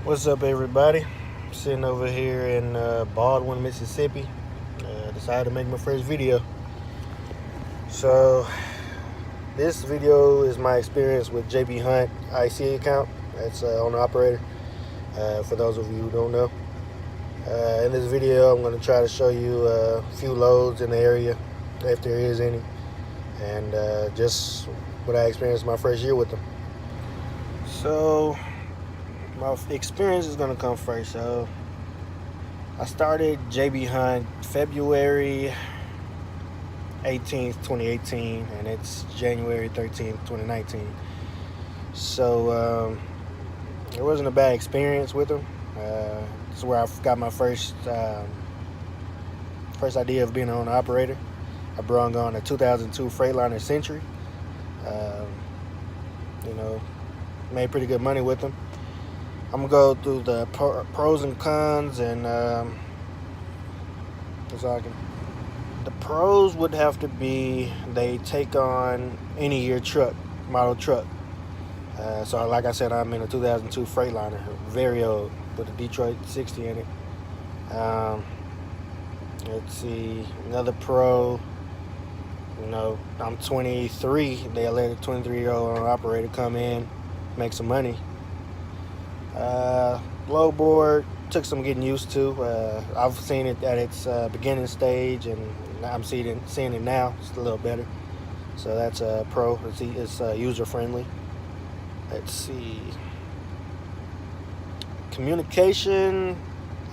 What's up, everybody? I'm sitting over here in Baldwin, Mississippi. Decided to make my first video. So, this video is my experience with J.B. Hunt IC account. That's owner operator. For those of you who don't know, in this video, I'm going to try to show you a few loads in the area, if there is any, and just what I experienced my first year with them. So, my experience is going to come first. So, I started J.B. Hunt February 18th, 2018, and it's January 13th, 2019. So, it wasn't a bad experience with them. This is where I got my first idea of being an owner operator. I brought on a 2002 Freightliner Century. Made pretty good money with them. I'm gonna go through the pros and cons, and the pros would have to be they take on any year model truck. So like I said, I'm in a 2002 Freightliner, very old, with a Detroit 60 in it. Let's see, another pro. I'm 23. They let a 23-year-old operator come in, make some money. Low board took some getting used to. I've seen it at its beginning stage, and I'm seeing it now. It's a little better. So that's a pro. It's user friendly. Let's see. Communication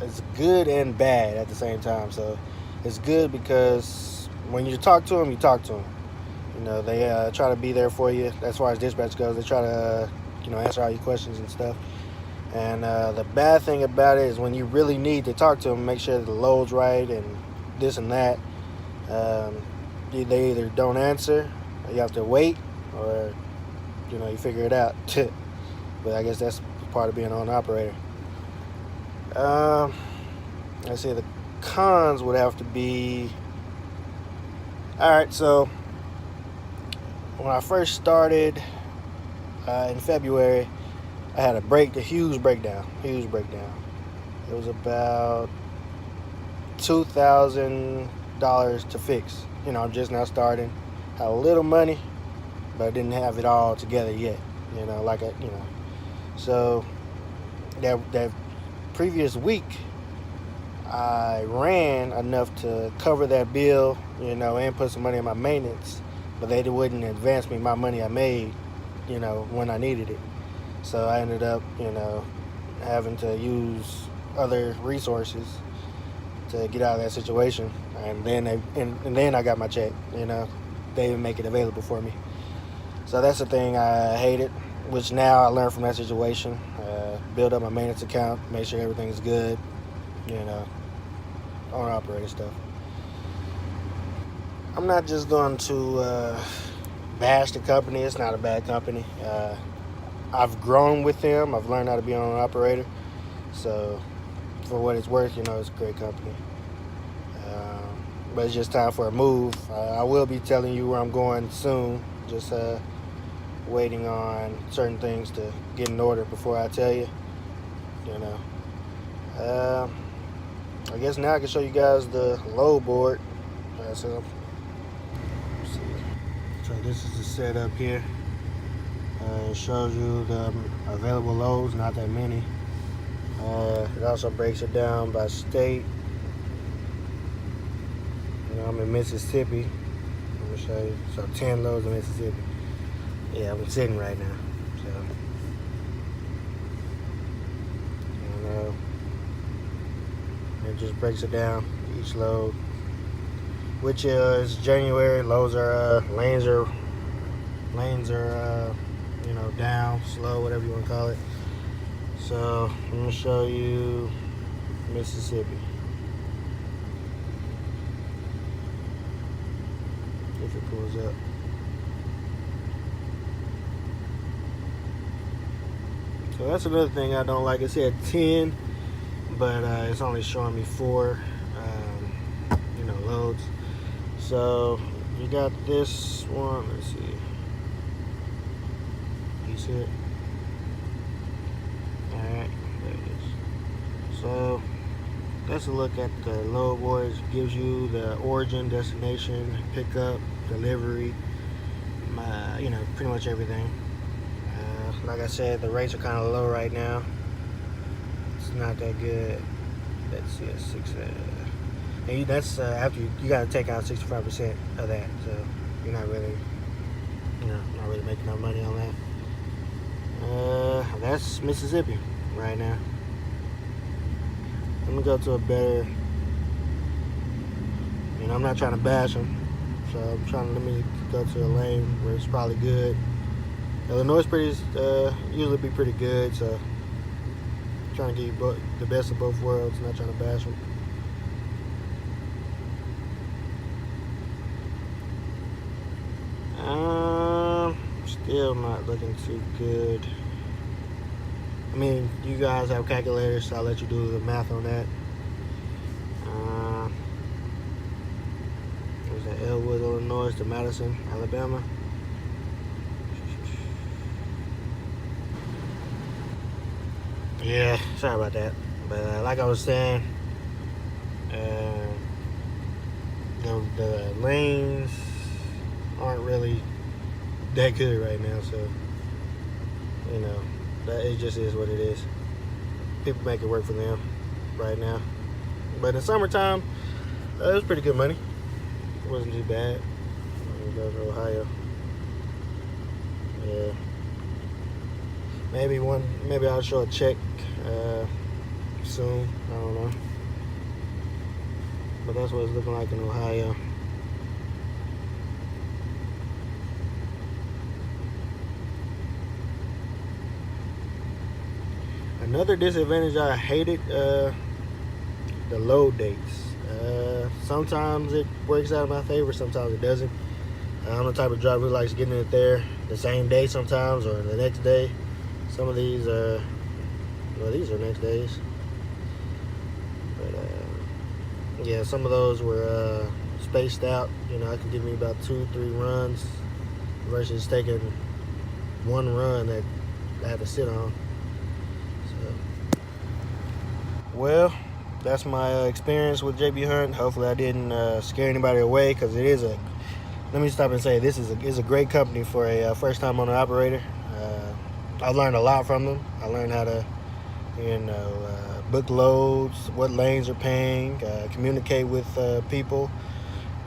is good and bad at the same time. So it's good because when you talk to them, you talk to them. They try to be there for you. As far as dispatch goes, they try to answer all your questions and stuff. And the bad thing about it is when you really need to talk to them, make sure the load's right and this and that. They either don't answer, or you have to wait, or you figure it out. But I guess that's part of being an operator. Let's see, the cons would have to be. All right, so when I first started in February, I had a huge breakdown. It was about $2,000 to fix. I'm just now starting. Had a little money, but I didn't have it all together yet. So that previous week, I ran enough to cover that bill, and put some money in my maintenance, but they wouldn't advance me my money I made, when I needed it. So I ended up, having to use other resources to get out of that situation. And then I got my check, They didn't make it available for me. So that's the thing I hated, which now I learned from that situation. Build up my maintenance account, make sure everything's good, owner operator stuff. I'm not just going to bash the company. It's not a bad company. I've grown with them. I've learned how to be an owner operator. So for what it's worth, it's a great company. But it's just time for a move. I will be telling you where I'm going soon. Just waiting on certain things to get in order before I tell you. I guess now I can show you guys the load board. So this is the setup here. It shows you the available loads, not that many. It also breaks it down by state. I'm in Mississippi. Let me show you. So 10 loads in Mississippi. Yeah, I'm sitting right now. So, it just breaks it down, each load. Which is January. Loads are lanes are down, slow, whatever you want to call it. So I'm gonna show you Mississippi. If it pulls up. So that's another thing I don't like. It said 10, but it's only showing me 4, loads. So you got this one. Let's see. You see it? All right. There you Let's look at the load boards. Gives you the origin, destination, pickup, delivery, pretty much everything. Like I said, the rates are kind of low right now. It's not that good. Let's see, it's 6. And that's after you got to take out 65% of that, so you're not really, not really making no money on that. That's Mississippi right now. Let me go to a better. I'm not trying to bash them, so let me go to a lane where it's probably good. Illinois usually be pretty good, so I'm trying to give you the best of both worlds, not trying to bash them. Still not looking too good. I mean, you guys have calculators, so I'll let you do the math on that. There's that Elwood, Illinois to Madison, Alabama. Yeah, sorry about that. But like I was saying, the lanes aren't really that good right now, so that it just is what it is. People make it work for them right now. But in the summertime, it was pretty good money. It wasn't too bad. Go to Ohio. Yeah. Maybe I'll show a check soon. I don't know. But that's what it's looking like in Ohio. Another disadvantage I hated, the load dates. Sometimes it works out in my favor, sometimes it doesn't. I'm the type of driver who likes getting it there the same day sometimes, or the next day. Some of these these are next days. But yeah, some of those were spaced out. It could give me about 2-3 runs versus taking one run that I had to sit on. Well, that's my experience with J.B. Hunt. Hopefully I didn't scare anybody away, because it is let me stop and say, this is a great company for a first-time owner operator. I learned a lot from them. I learned how to, book loads, what lanes are paying, communicate with people.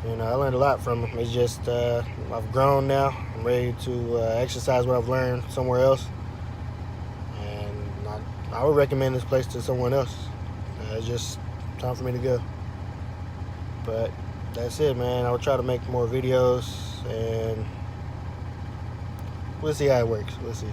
I learned a lot from them. It's just, I've grown now. I'm ready to exercise what I've learned somewhere else. And I would recommend this place to someone else. It's just time for me to go. But that's it, man. I'll try to make more videos, and we'll see how it works. We'll see.